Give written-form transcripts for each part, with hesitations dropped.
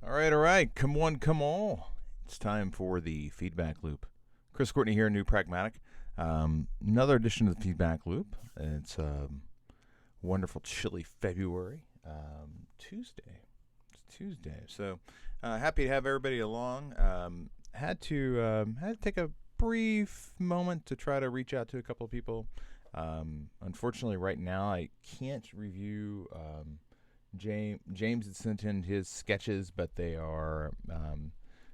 All right. Come one, come all. It's time for the feedback loop. Chris Courtney here, New Pragmatic. Another edition of the feedback loop. It's wonderful, chilly February Tuesday. It's Tuesday, so happy to have everybody along. Had to take a brief moment to try to reach out to a couple of people. Unfortunately, right now I can't review. James had sent in his sketches, but they are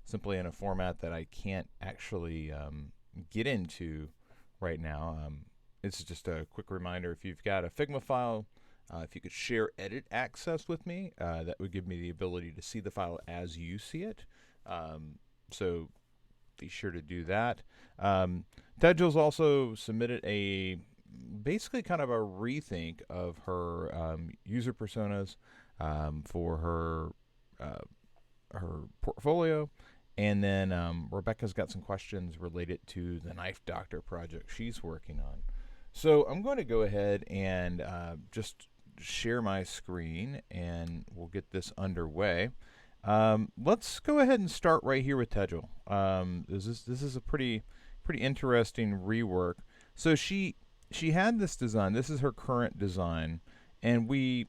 simply in a format that I can't actually get into right now. It's just a quick reminder: if you've got a Figma file, if you could share edit access with me, that would give me the ability to see the file as you see it. So be sure to do that. Tejil's also submitted a basically kind of a rethink of her user personas for her portfolio, and then Rebecca's got some questions related to the Knife Doctor project she's working on. So I'm going to go ahead and just share my screen, and we'll get this underway. Let's go ahead and start right here with Tejil. This is a pretty interesting rework. So she had this design. This is her current design, and we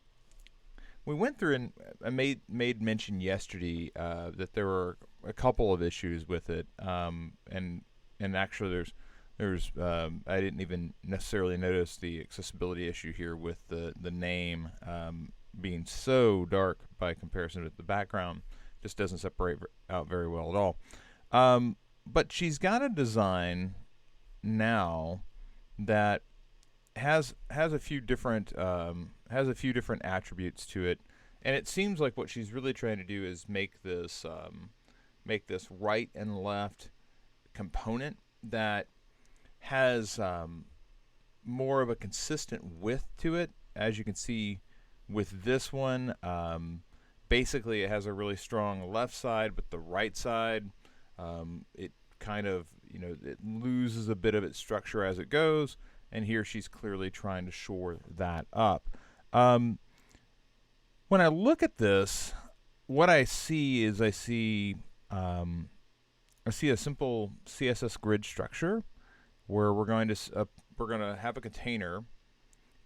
went through and I made mention yesterday that there were a couple of issues with it, and actually there's I didn't even necessarily notice the accessibility issue here with the name being so dark by comparison with the background. Just doesn't separate out very well at all. But she's got a design now that has a few different attributes to it, and it seems like what she's really trying to do is make this right and left component that has more of a consistent width to it. As you can see with this one, basically it has a really strong left side, but the right side, it kind of, it loses a bit of its structure as it goes. And here she's clearly trying to shore that up. When I look at this, what I see is I see a simple CSS grid structure where we're going to have a container,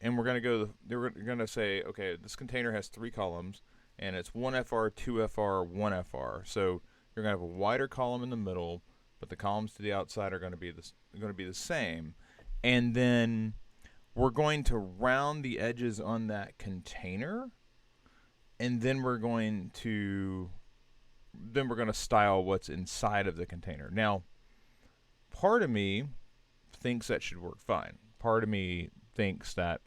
and we're going to say, okay, this container has 3 columns, and it's 1FR, 2FR, 1FR. So you're going to have a wider column in the middle, but the columns to the outside are going to be the same. And then we're going to round the edges on that container, and then we're going to style what's inside of the container. Now, part of me thinks that should work fine. Part of me thinks that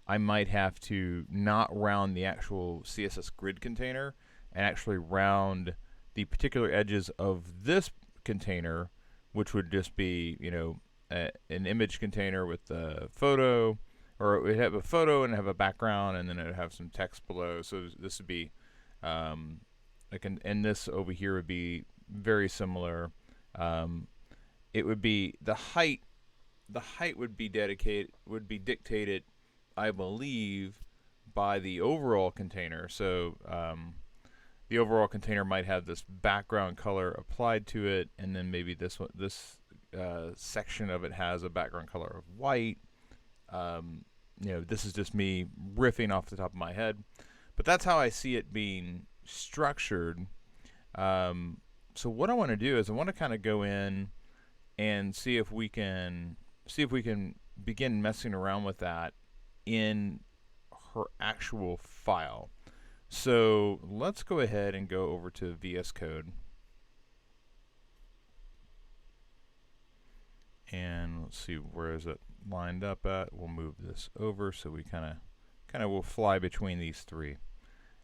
I might have to not round the actual CSS grid container and actually round the particular edges of this container, which would just be, an image container with a photo, or it would have a photo and have a background, and then it would have some text below. So this would be, and this over here would be very similar. It would be the height would be dictated, I believe, by the overall container. So the overall container might have this background color applied to it, and then maybe this section of it has a background color of white. This is just me riffing off the top of my head, but that's how I see it being structured. So what I want to do is I want to kind of go in and see if we can begin messing around with that in her actual file. So let's go ahead and go over to VS Code. And let's see, where is it lined up at? We'll move this over so we kind of will fly between these three.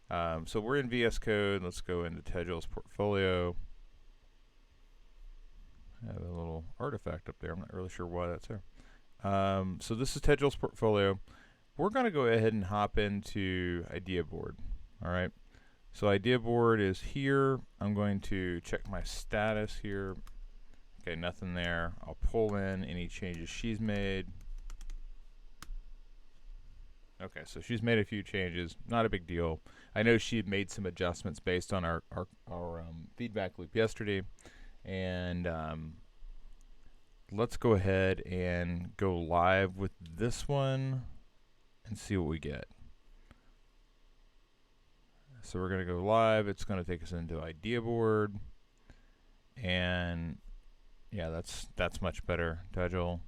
So we're in VS Code. Let's go into Tejil's portfolio. I have a little artifact up there. I'm not really sure why that's there. So this is Tejil's portfolio. We're going to go ahead and hop into Idea Board. All right. So Idea Board is here. I'm going to check my status here. Okay, nothing there. I'll pull in any changes she's made. Okay, so she's made a few changes. Not a big deal. I know she made some adjustments based on our feedback loop yesterday. And let's go ahead and go live with this one and see what we get. So we're going to go live. It's going to take us into idea board. And yeah, that's much better. Toggle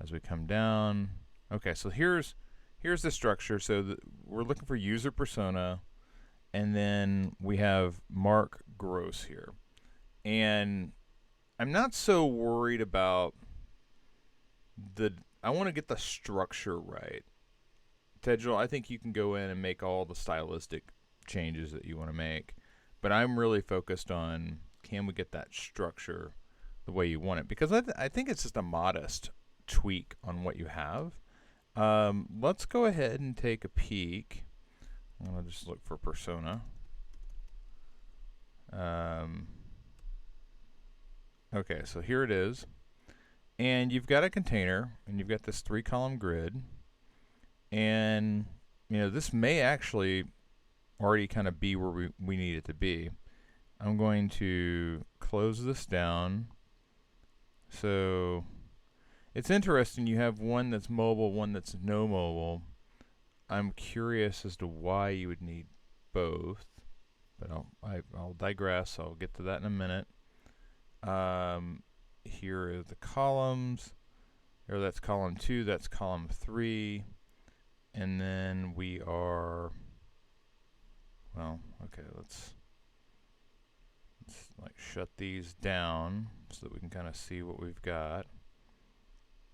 as we come down. Okay, so here's the structure. So we're looking for user persona, and then we have Mark Gross here. And I'm not so worried about I want to get the structure right. Tejal, I think you can go in and make all the stylistic changes that you want to make, but I'm really focused on, can we get that structure the way you want it? Because I think it's just a modest tweak on what you have. Let's go ahead and take a peek. I'm going to just look for persona. Okay, so here it is. And you've got a container, and you've got this 3-column grid. And, this may actually already kind of be where we need it to be. I'm going to close this down. So it's interesting. You have one that's mobile, one that's no mobile. I'm curious as to why you would need both, but I'll digress. I'll get to that in a minute. Here are the columns. Or that's column 2. That's column 3. And then we are, well, okay, let's like shut these down so that we can kind of see what we've got.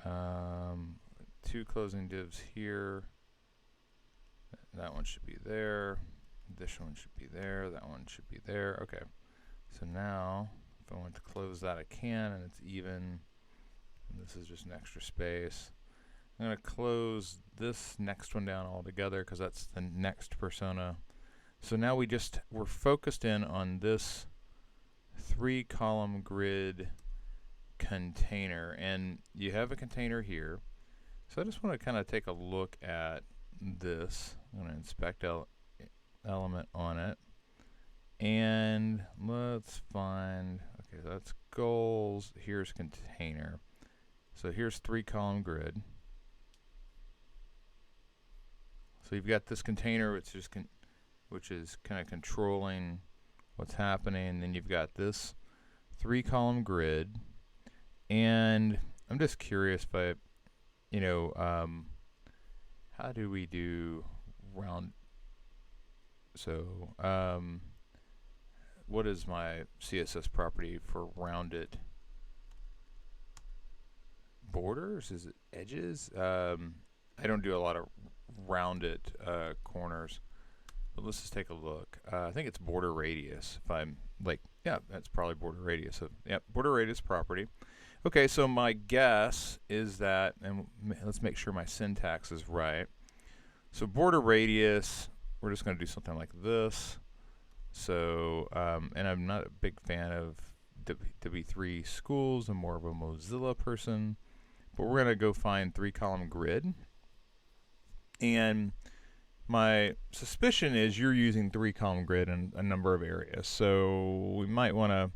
2 closing divs here. That one should be there. This one should be there. That one should be there. Okay. So now, if I want to close that, I can, and it's even. And this is just an extra space. I'm going to close this next one down altogether because that's the next persona. So now we're focused in on this 3-column grid container, and you have a container here. So I just want to kind of take a look at this. I'm going to inspect element on it, and let's find, okay, that's goals. Here's container. So here's 3-column grid. So you've got this container which is kind of controlling what's happening, and then you've got this 3-column grid. And I'm just curious if how do we do round? So what is my CSS property for rounded borders? Is it edges? I don't do a lot of rounded corners, but let's just take a look. I think it's border radius. If I'm like, yeah, that's probably border radius. So, yeah, border radius property. Okay, so my guess is that, and let's make sure my syntax is right. So border radius, we're just going to do something like this. So, and I'm not a big fan of W3 schools. I'm more of a Mozilla person. But we're going to go find 3-column grid. And my suspicion is you're using 3-column grid in a number of areas. So we might want to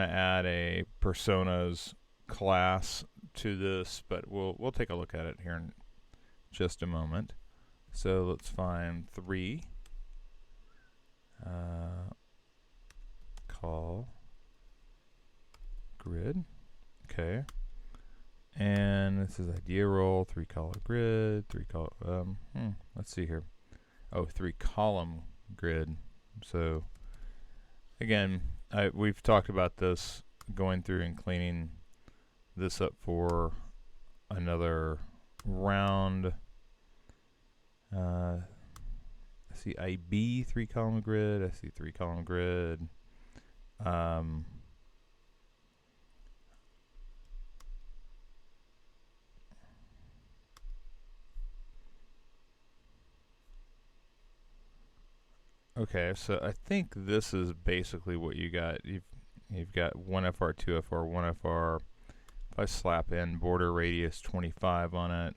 add a personas class to this, but we'll take a look at it here in just a moment. So let's find 3. Call grid. Okay. And this is idea role, 3-column grid, let's see here. Oh, 3-column grid. So again, we've talked about this, going through and cleaning this up for another round. I see IB 3-column grid. I see 3-column grid. Okay, so I think this is basically what you got. You've got 1FR, 2FR, 1FR. If I slap in border radius 25 on it,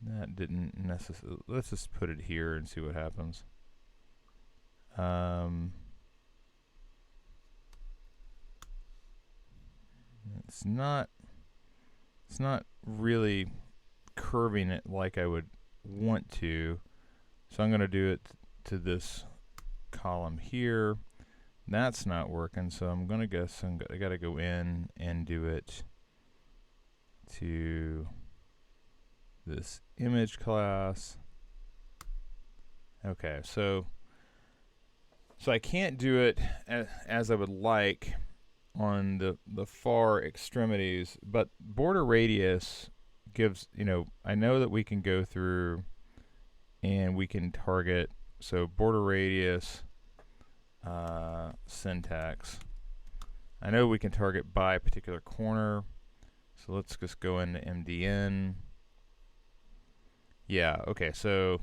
That didn't necessarily. Let's just put it here and see what happens. It's not. It's not really curving it like I would want to. So I'm going to do it to this column here. That's not working, so I'm going to guess I got to go in and do it to this image class. Okay, so I can't do it as I would like on the far extremities, but border radius gives, I know that we can go through and we can target, so border radius syntax. I know we can target by a particular corner, so let's just go into MDN. Yeah, okay, so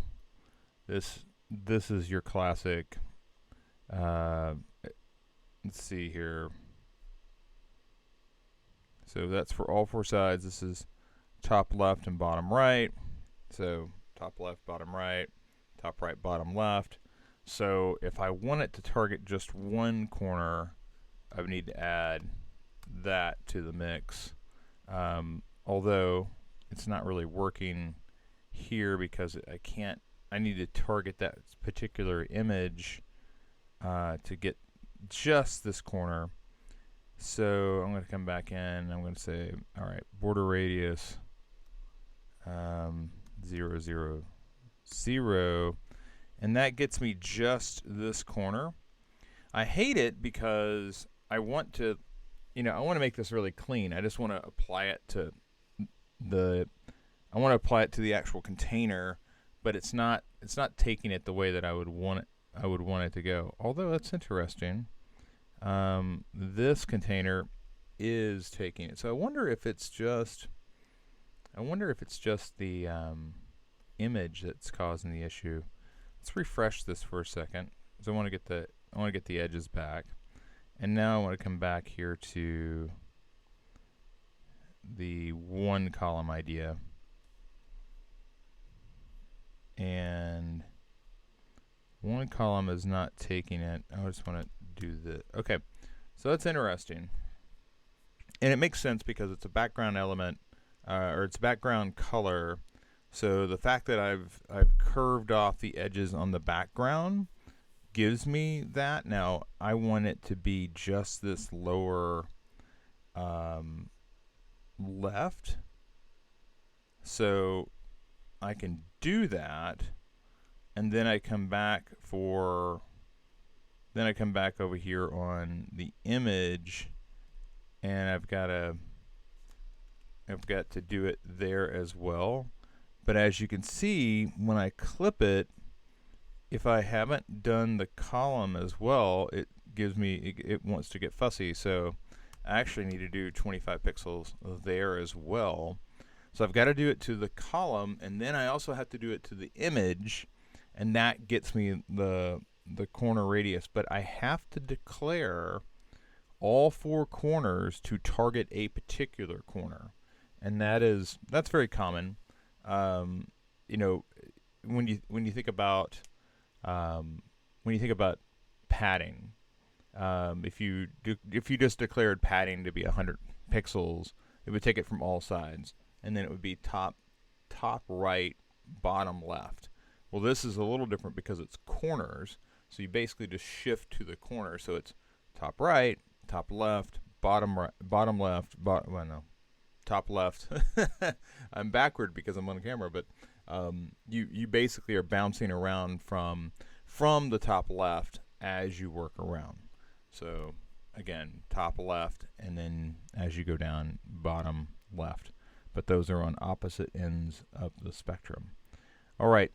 this is your classic, let's see here. So that's for all four sides. This is top left and bottom right. So top left, bottom right, top right, bottom left. So if I want it to target just one corner, I would need to add that to the mix. Although it's not really working here because I need to target that particular image to get just this corner. So I'm going to come back in. I'm going to say, all right, border radius 0, 0, 0, and that gets me just this corner. I hate it because I want to, I want to make this really clean. I just want to apply it to the actual container, but it's not taking it the way that I would want it to go. Although that's interesting. This container is taking it. So I wonder if it's just the image that's causing the issue. Let's refresh this for a second. So I want to get the edges back. And now I want to come back here to the one column idea. And one column is not taking it. I just want to do the, okay, so that's interesting, and it makes sense because it's a background element, or it's background color. So the fact that I've curved off the edges on the background gives me that. Now I want it to be just this lower left, so I can do that, and then I come back over here on the image, and I've got to do it there as well. But as you can see, when I clip it, if I haven't done the column as well, it gives me, it wants to get fussy. So I actually need to do 25 pixels there as well. So I've got to do it to the column, and then I also have to do it to the image, and that gets me the corner radius. But I have to declare all four corners to target a particular corner, and that's very common. When you think about padding, if you just declared padding to be 100 pixels, it would take it from all sides, and then it would be top right, bottom left. Well, this is a little different because it's corners, so you basically just shift to the corner. So it's top right, top left, bottom right, bottom left, top left. I'm backward because I'm on camera, but you basically are bouncing around from the top left as you work around. So again, top left, and then as you go down, bottom left. But those are on opposite ends of the spectrum. All right,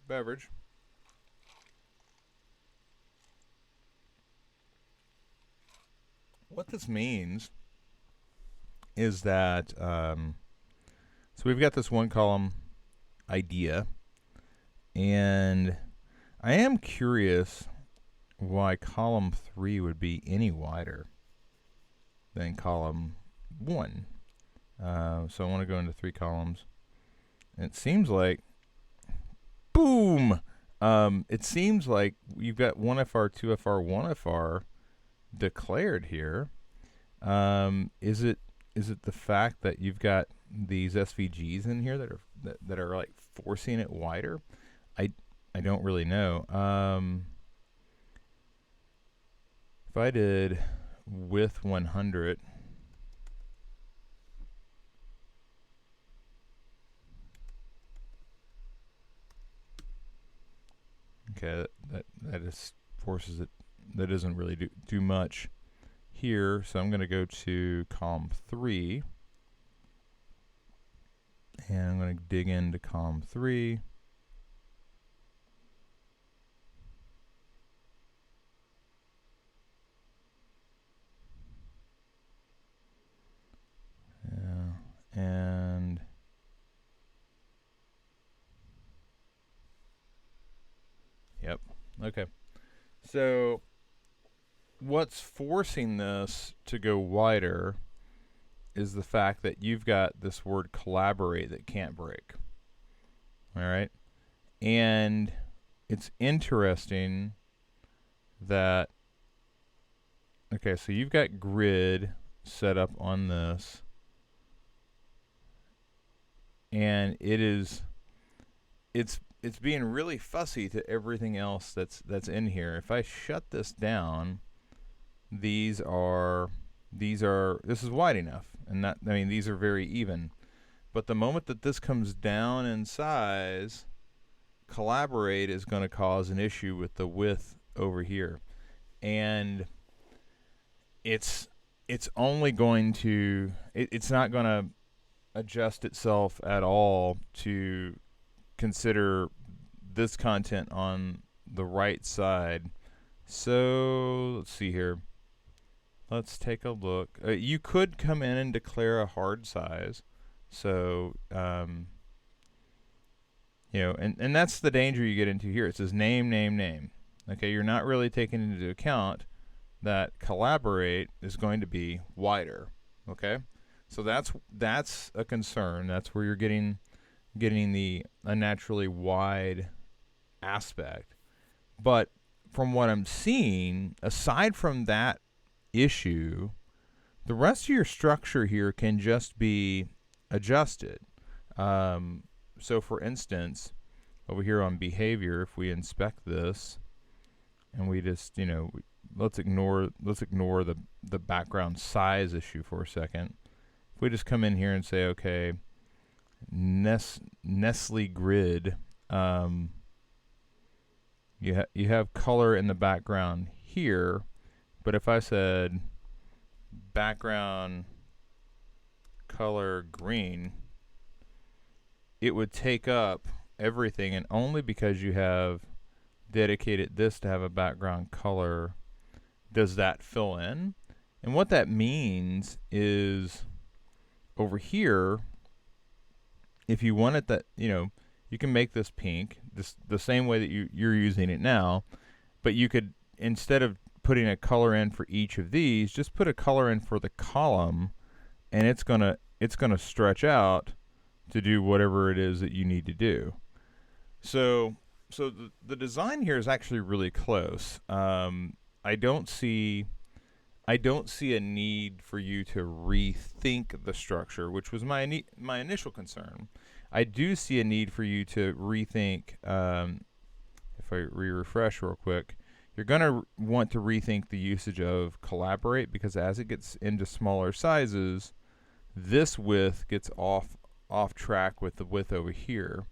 beverage. What this means is that, so we've got this one column idea, and I am curious why column 3 would be any wider than column 1. So I want to go into 3 columns. And it seems like, boom! It seems like you've got 1FR, 2FR, 1FR declared here. Is it the fact that you've got these SVGs in here that are like forcing it wider? I I don't really know. If I did width 100, okay, that just forces it. That doesn't really do much here. So I'm going to go to column 3, and I'm going to dig into column 3. And yep. Okay. So what's forcing this to go wider is the fact that you've got this word collaborate that can't break. All right. And it's interesting that, okay, so you've got grid set up on this, and it's being really fussy to everything else that's in here. If I shut this down, this is wide enough, and that, I mean, these are very even. But the moment that this comes down in size, collaborate is going to cause an issue with the width over here, and it's only going to it's not going to adjust itself at all to consider this content on the right side. So let's see here. Let's take a look. You could come in and declare a hard size. So, and that's the danger you get into here. It says name, name, name. Okay, you're not really taking into account that collaborate is going to be wider. Okay, so that's a concern. That's where you're getting the unnaturally wide aspect. But from what I'm seeing, aside from that issue, the rest of your structure here can just be adjusted. So for instance, over here on behavior, if we inspect this and we just, let's ignore the background size issue for a second. If we just come in here and say, okay, Nestle grid, you have color in the background here, but if I said background color green, it would take up everything, and only because you have dedicated this to have a background color does that fill in. And what that means is over here, if you wanted that, you can make this pink the same way that you're using it now, but you could, instead of putting a color in for each of these, just put a color in for the column, and it's gonna stretch out to do whatever it is that you need to do. So the design here is actually really close. I don't see a need for you to rethink the structure, which was my initial concern. I do see a need for you to rethink. If I refresh real quick, you're going to want to rethink the usage of collaborate, because as it gets into smaller sizes, this width gets off track with the width over here.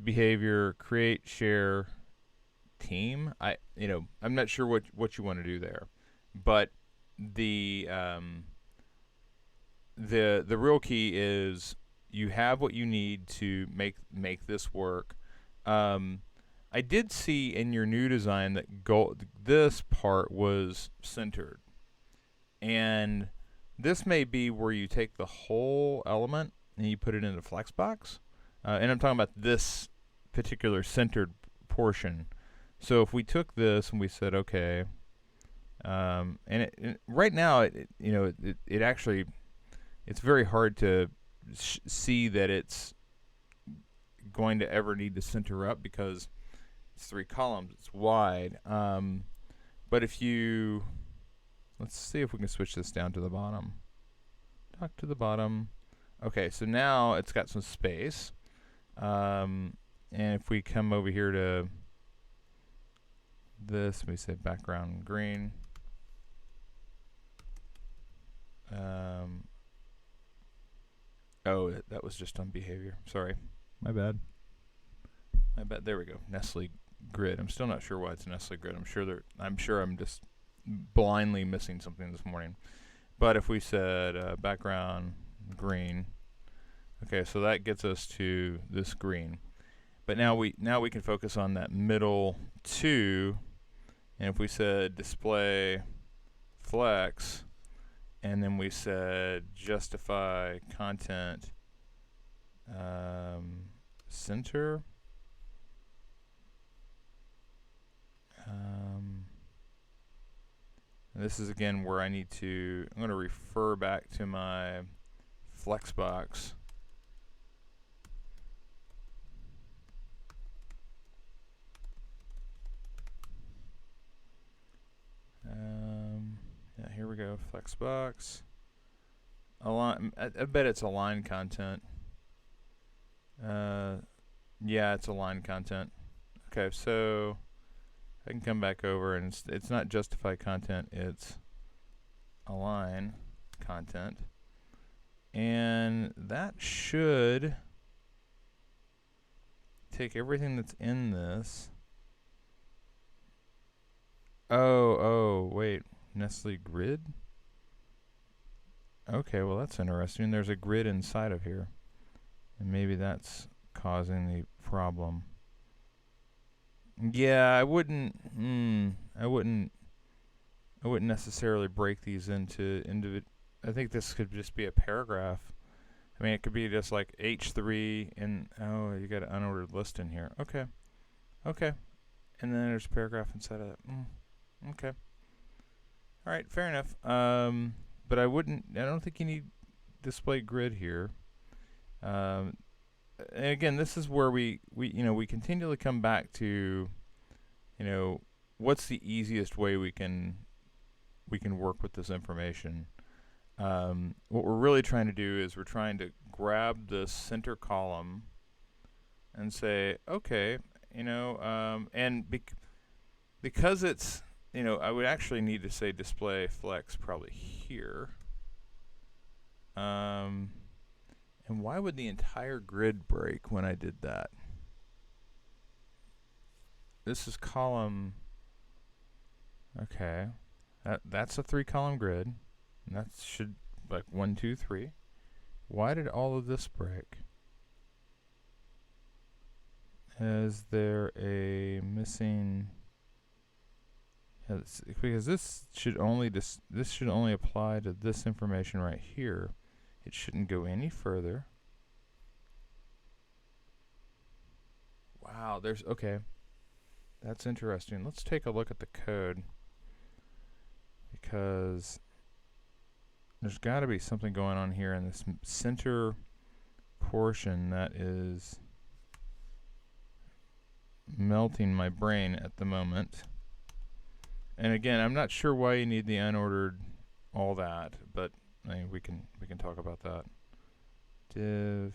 Behavior, create, share, team. I'm not sure what you want to do there, but the real key is you have what you need to make this work. I did see in your new design that this part was centered, and this may be where you take the whole element and you put it in a flexbox. And I'm talking about this particular centered portion. So if we took this and we said, okay, And right now, it actually, it's very hard to see that it's going to ever need to center up because it's 3 columns. It's wide. But if you, let's see if we can switch this down to the bottom. Talk to the bottom. Okay, so now it's got some space. And if we come over here to this, we say background green. Oh, that was just on behavior. Sorry. My bad. There we go. Nestle grid. I'm still not sure why it's Nestle grid. I'm sure I'm just blindly missing something this morning. But if we said background green, okay, so that gets us to this green. But now we can focus on that middle 2, and if we said display flex, and then we said justify content center. This is again where I'm going to refer back to my Flexbox. Yeah, here we go, Flexbox. I bet it's align content. Yeah, it's align content. Okay, so I can come back over, and it's not justify content, it's align content. And that should take everything that's in this. Oh, wait. Nestle grid? Okay, well that's interesting. There's a grid inside of here. And maybe that's causing the problem. Yeah, I wouldn't necessarily break these into individual. I think this could just be a paragraph. I mean, it could be just like H3 and oh, you got an unordered list in here. Okay. And then there's a paragraph inside of that. Okay. All right, fair enough. But I don't think you need display grid here. And again, this is where we continually come back to, what's the easiest way we can work with this information. What we're really trying to do is we're trying to grab the center column and say, okay, and because it's, I would actually need to say display flex probably here. And why would the entire grid break when I did that? This is column. Okay, that's a 3-column grid. And that should like 1, 2, 3. Why did all of this break? Is there a missing? Yeah, because this should only apply to this information right here. It shouldn't go any further. Wow, okay. That's interesting. Let's take a look at the code, because there's got to be something going on here in this center portion that is melting my brain at the moment. And again, I'm not sure why you need the unordered all that, but I mean, we can talk about that. Div,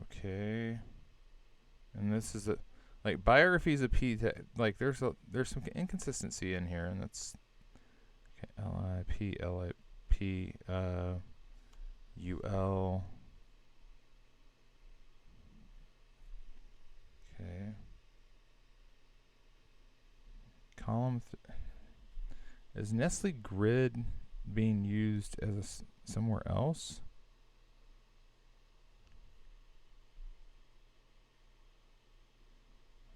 okay, and this is like biography is a p. Like there's some inconsistency in here, and that's okay, lip ul. Okay. Column. Is Nestle grid being used as somewhere else?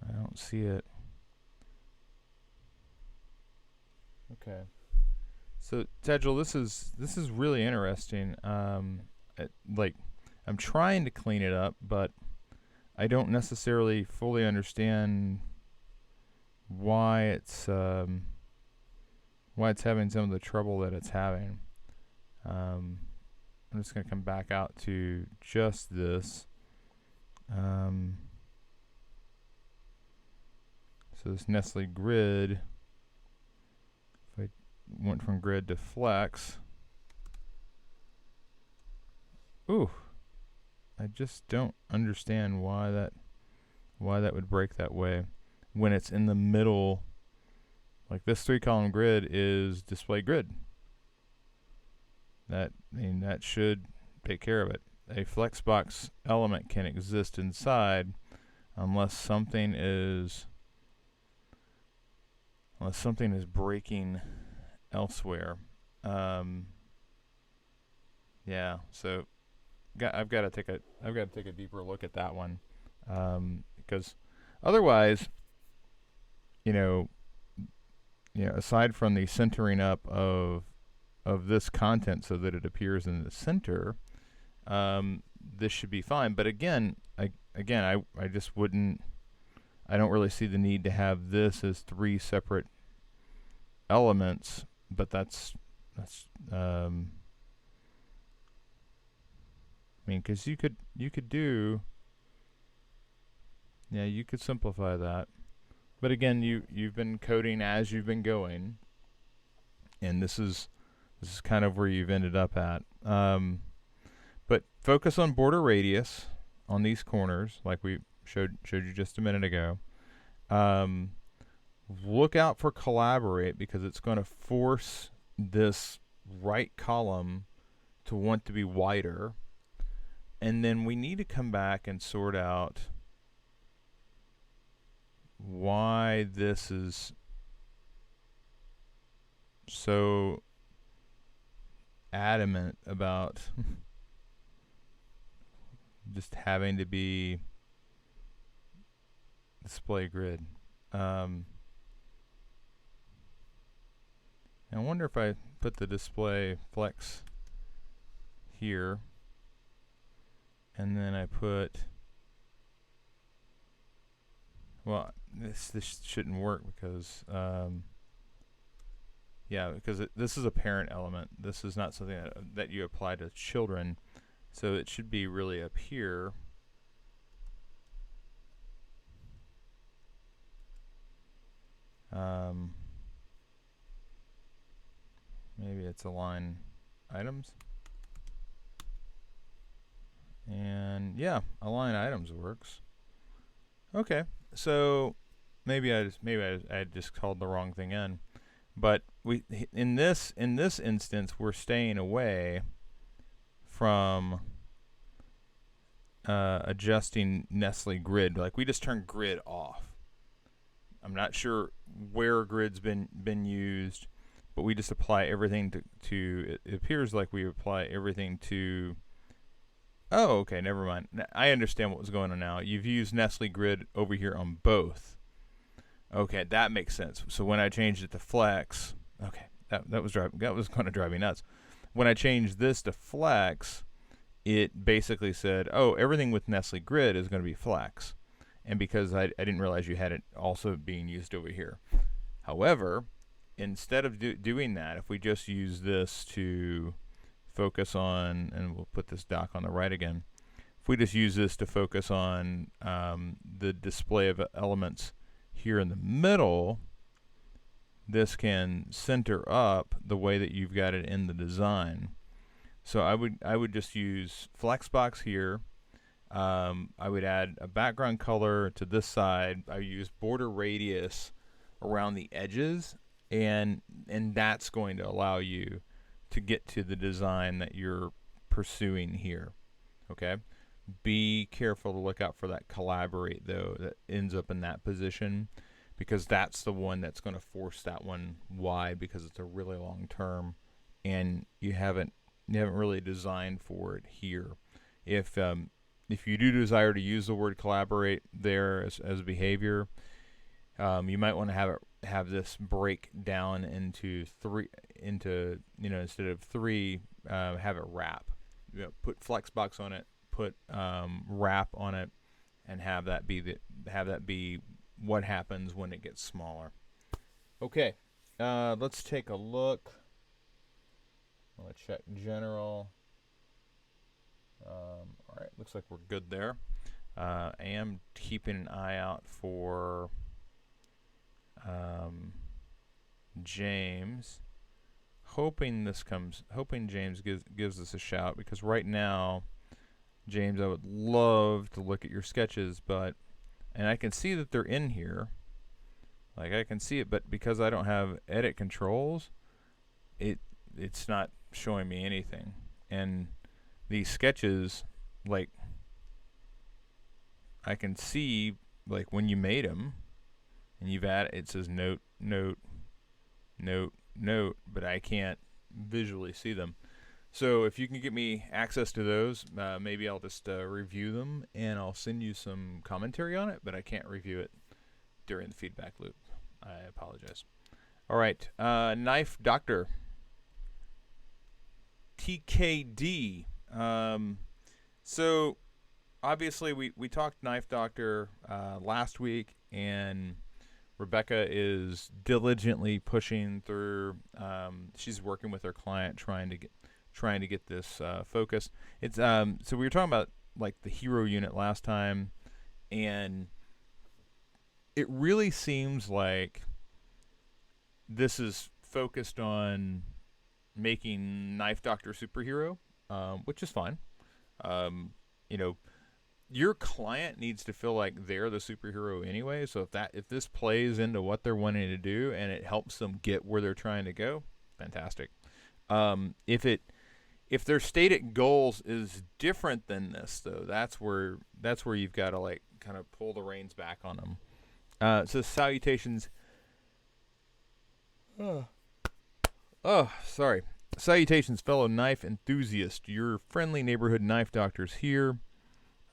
I don't see it. Okay. So Tedgel, this is really interesting. Like, I'm trying to clean it up, but I don't necessarily fully understand why it's having some of the trouble that it's having. I'm just going to come back out to just this. So this Nestle grid, if I went from grid to flex, ooh, I just don't understand why that would break that way when it's in the middle. Like this 3-column grid is display grid. That should take care of it. A flexbox element can exist inside unless something is breaking elsewhere. Yeah, so I've got to take a deeper look at that one, because otherwise, aside from the centering up of this content so that it appears in the center, this should be fine. But again, I just wouldn't. I don't really see the need to have this as 3 separate elements. But that's I mean, because you could do. Yeah, you could simplify that. But again, you've been coding as you've been going, and this is kind of where you've ended up at. But focus on border radius on these corners, like we showed you just a minute ago. Look out for collaborate, because it's going to force this right column to want to be wider. And then we need to come back and sort out why this is so adamant about just having to be display grid. I wonder if I put the display flex here, and then I put, well, this shouldn't work because because this is a parent element. This is not something that you apply to children, so it should be really up here. Maybe it's align items, and yeah, align items works. Okay, so maybe I just called the wrong thing in, but in this instance we're staying away from adjusting Nestle grid. Like, we just turned grid off. I'm not sure where grid's been used, but we just apply everything to it appears like we apply everything to. Oh, okay, never mind. I understand what was going on now. You've used Nestle grid over here on both. Okay, that makes sense. So when I changed it to flex, okay, that was going to drive me nuts. When I changed this to flex, it basically said, oh, everything with Nestle grid is going to be flex. And because I didn't realize you had it also being used over here. However, instead of doing that, if we just use this to focus on, and we'll put this dock on the right again, if we just use this to focus on the display of elements here in the middle, this can center up the way that you've got it in the design. So I would just use Flexbox here. I would add a background color to this side. I use border radius around the edges, and that's going to allow you to get to the design that you're pursuing here. Okay? Be careful to look out for that collaborate, though, that ends up in that position, because that's the one that's going to force that one wide, because it's a really long term, and you haven't really designed for it here. If you do desire to use the word collaborate there as a behavior, you might want to have this break down into instead of 3, have it wrap. Put flexbox on it, put wrap on it, and have that be what happens when it gets smaller. Okay, let's take a look. I'm going to check general. All right, looks like we're good there. I am keeping an eye out for James. Hoping James gives us a shout, because right now, James, I would love to look at your sketches, and I can see that they're in here. Like, I can see it, but because I don't have edit controls, it's not showing me anything. And these sketches, like, I can see, like, when you made them, and you've added, it says note, note, note, note, but I can't visually see them. So if you can get me access to those, maybe I'll just review them, and I'll send you some commentary on it, but I can't review it during the feedback loop. I apologize. All right, Knife Doctor. TKD. So obviously we talked Knife Doctor last week, and Rebecca is diligently pushing through. She's working with her client trying to get this focus. It's so we were talking about like the hero unit last time, and it really seems like this is focused on making Knife Doctor superhero, which is fine. You know, your client needs to feel like they're the superhero anyway. So if this plays into what they're wanting to do and it helps them get where they're trying to go, fantastic. If their stated goals is different than this, though, that's where you've got to like kind of pull the reins back on them. So salutations. Sorry. Salutations, fellow knife enthusiast. Your friendly neighborhood knife doctors here.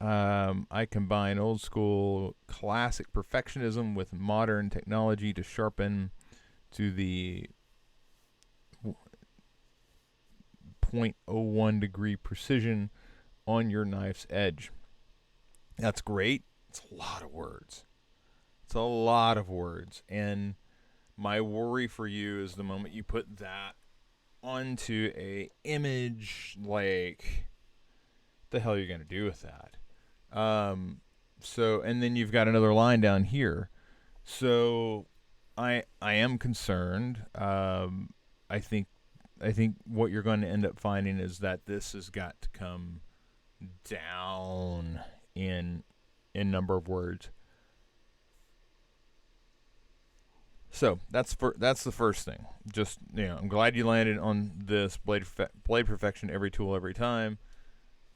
I combine old school classic perfectionism with modern technology to sharpen to the 0.01 degree precision on your knife's edge. That's great. It's a lot of words. And my worry for you is the moment you put that onto a image, like, the hell you're going to do with that? So, and then you've got another line down here. So I am concerned. I think what you're going to end up finding is that this has got to come down in number of words. So that's the first thing. Just, I'm glad you landed on this blade perfection, every tool, every time.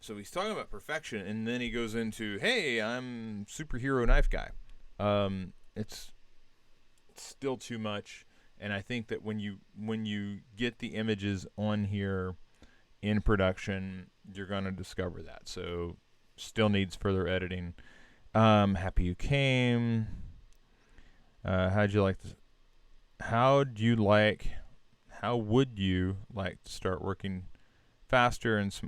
So he's talking about perfection, and then he goes into, hey, I'm superhero knife guy. It's still too much, and I think that when you get the images on here in production, you're going to discover that. So still needs further editing. Happy you came. How would you like to start working faster and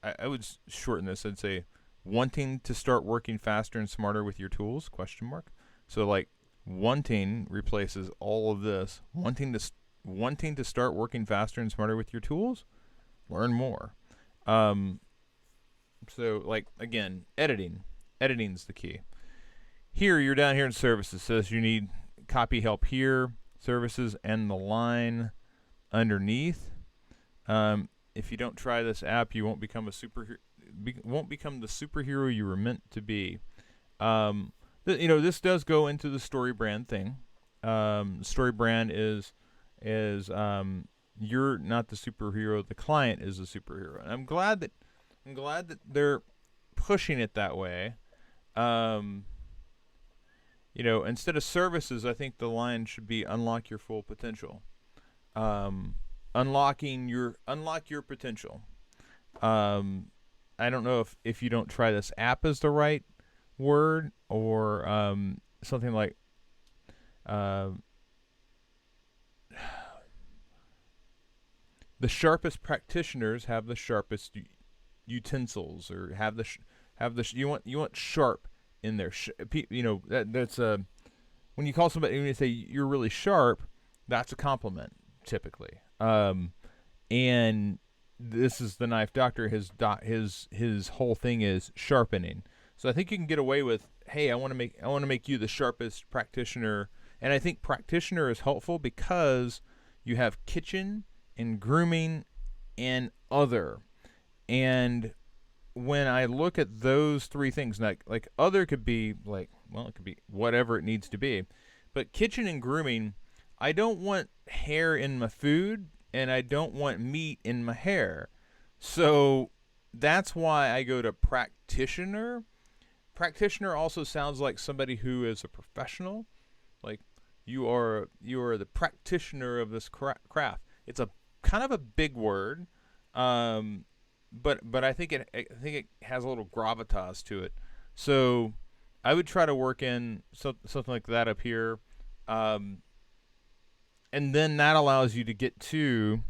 I would shorten this. I'd say wanting to start working faster and smarter with your tools, ? So like wanting replaces all of this. Wanting to start working faster and smarter with your tools, learn more. So, like, again, editing's the key. Here, you're down here in services. Says you need copy help here, services, and the line underneath. If you don't try this app, you won't become won't become the superhero you were meant to be. This does go into the story brand thing. Story brand is you're not the superhero, the client is the superhero. And I'm glad that they're pushing it that way. Instead of services, I think the line should be unlock your full potential. Unlock your potential. I don't know if you don't try this app is the right word, or something like the sharpest practitioners have the sharpest utensils, or you want sharp in there. That's a when you call somebody, when you say you're really sharp, that's a compliment typically. And this is the knife doctor. His whole thing is sharpening. So I think you can get away with, hey, I want to make you the sharpest practitioner. And I think practitioner is helpful because you have kitchen and grooming and other. And when I look at those three things, like other could be like, well, it could be whatever it needs to be, but kitchen and grooming, I don't want hair in my food and I don't want meat in my hair. So that's why I go to practitioner. Practitioner also sounds like somebody who is a professional. Like you are the practitioner of this craft. It's a kind of a big word, um, but I think it has a little gravitas to it. So I would try to work in something like that up here, um, and then that allows you to get to,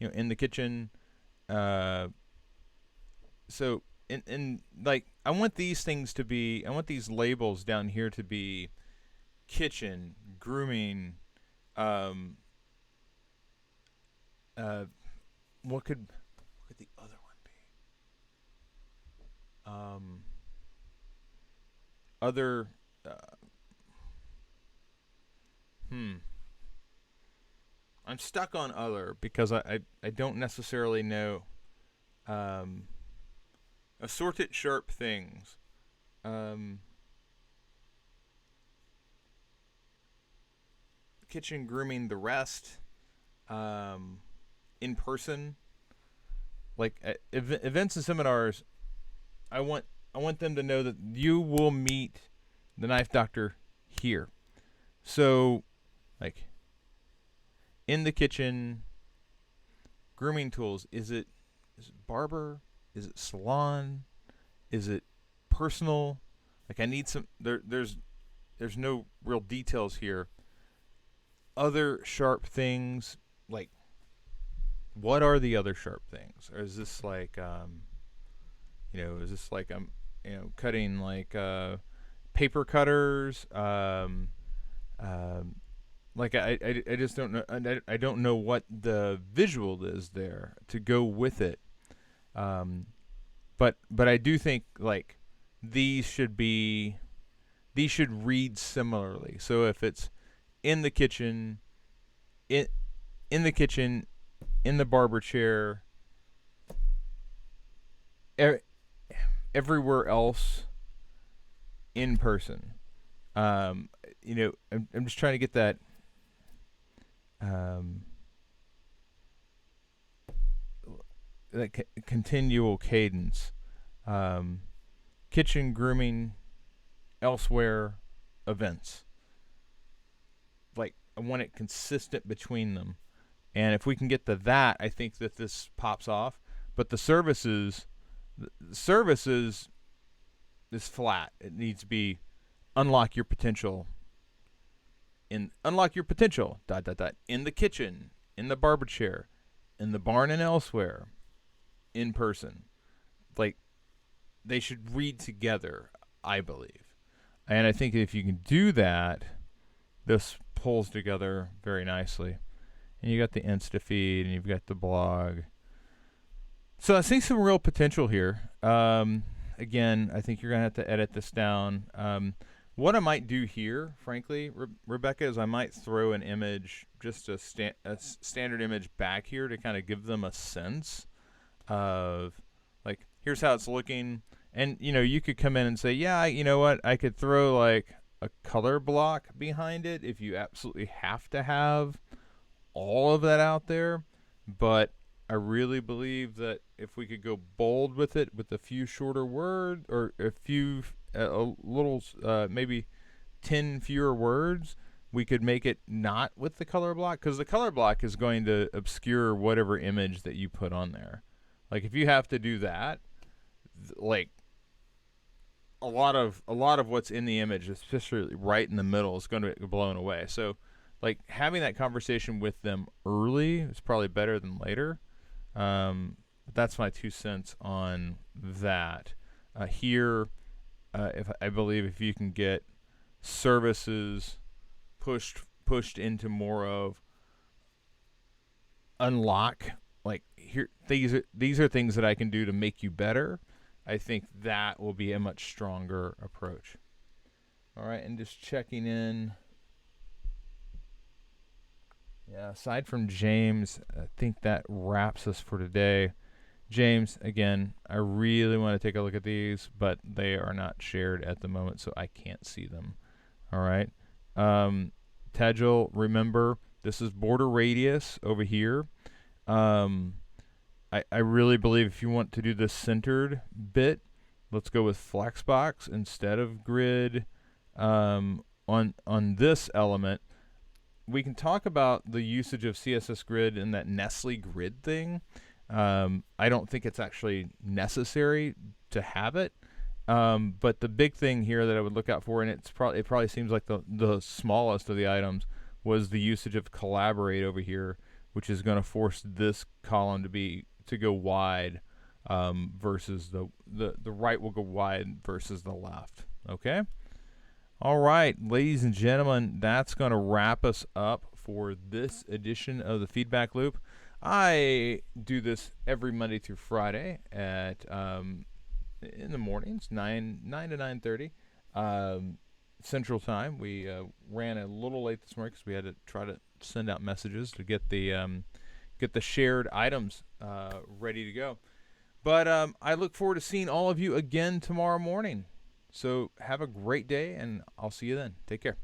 in the kitchen. Uh, so in like I want these labels down here to be kitchen, grooming, um, uh, what could the other one be? Other, uh, hmm. I'm stuck on other because I don't necessarily know. Um, Assorted sharp things. Um, Kitchen, grooming, the rest. Um, in person, like events and seminars, I want I want them to know that you will meet the knife doctor here. So, like in the kitchen, grooming tools. Is it barber? Is it salon? Is it personal? Like I need some. There's no real details here. Other sharp things, like what are the other sharp things? Or is this like is this like I'm cutting like paper cutters? Um, like I just don't know. I don't know what the visual is there to go with it. Um, but I do think like these should be these should read similarly. So if it's in the kitchen, in in the kitchen, in the barber chair, e- everywhere else in person. I'm just trying to get that um, continual cadence. Um, Kitchen, grooming, elsewhere, events. Like I want it consistent between them, and if we can get to that, I think that this pops off. But the services is flat. It needs to be unlock your potential unlock your potential dot dot dot in the kitchen, in the barber chair, in the barn and elsewhere, in person. Like they should read together, I believe. And I think if you can do that, this pulls together very nicely. And you got the Insta feed and you've got the blog. So I see some real potential here. Again, I think you're gonna have to edit this down. What I might do here, frankly, Rebecca, is I might throw an image, just a standard image back here to kind of give them a sense of, like, here's how it's looking. And, you could come in and say, yeah, you know what, I could throw, like, a color block behind it if you absolutely have to have all of that out there. But I really believe that if we could go bold with it with a few shorter words or a little, maybe 10 fewer words, we could make it not with the color block, because the color block is going to obscure whatever image that you put on there. Like if you have to do that, like a lot of what's in the image, especially right in the middle, is going to get blown away. So like having that conversation with them early is probably better than later. But that's my 2 cents on that. Here, if I believe if you can get services pushed into more of unlock, like here these are things that I can do to make you better, I think that will be a much stronger approach. All right, and just checking in. Yeah, aside from James, I think that wraps us for today. James, again, I really want to take a look at these, but they are not shared at the moment, so I can't see them. All right. Tagil, remember, this is border radius over here. I really believe if you want to do the centered bit, let's go with Flexbox instead of grid on this element. We can talk about the usage of CSS Grid and that Nestle Grid thing. I don't think it's actually necessary to have it. But the big thing here that I would look out for, and it probably seems like the smallest of the items, was the usage of collaborate over here, which is going to force this column to go wide versus the right will go wide versus the left. Okay. All right, ladies and gentlemen, that's going to wrap us up for this edition of the Feedback Loop. I do this every Monday through Friday at in the mornings, 9 to 9:30 Central Time. We ran a little late this morning because we had to try to send out messages to get the shared items ready to go. But I look forward to seeing all of you again tomorrow morning. So have a great day, and I'll see you then. Take care.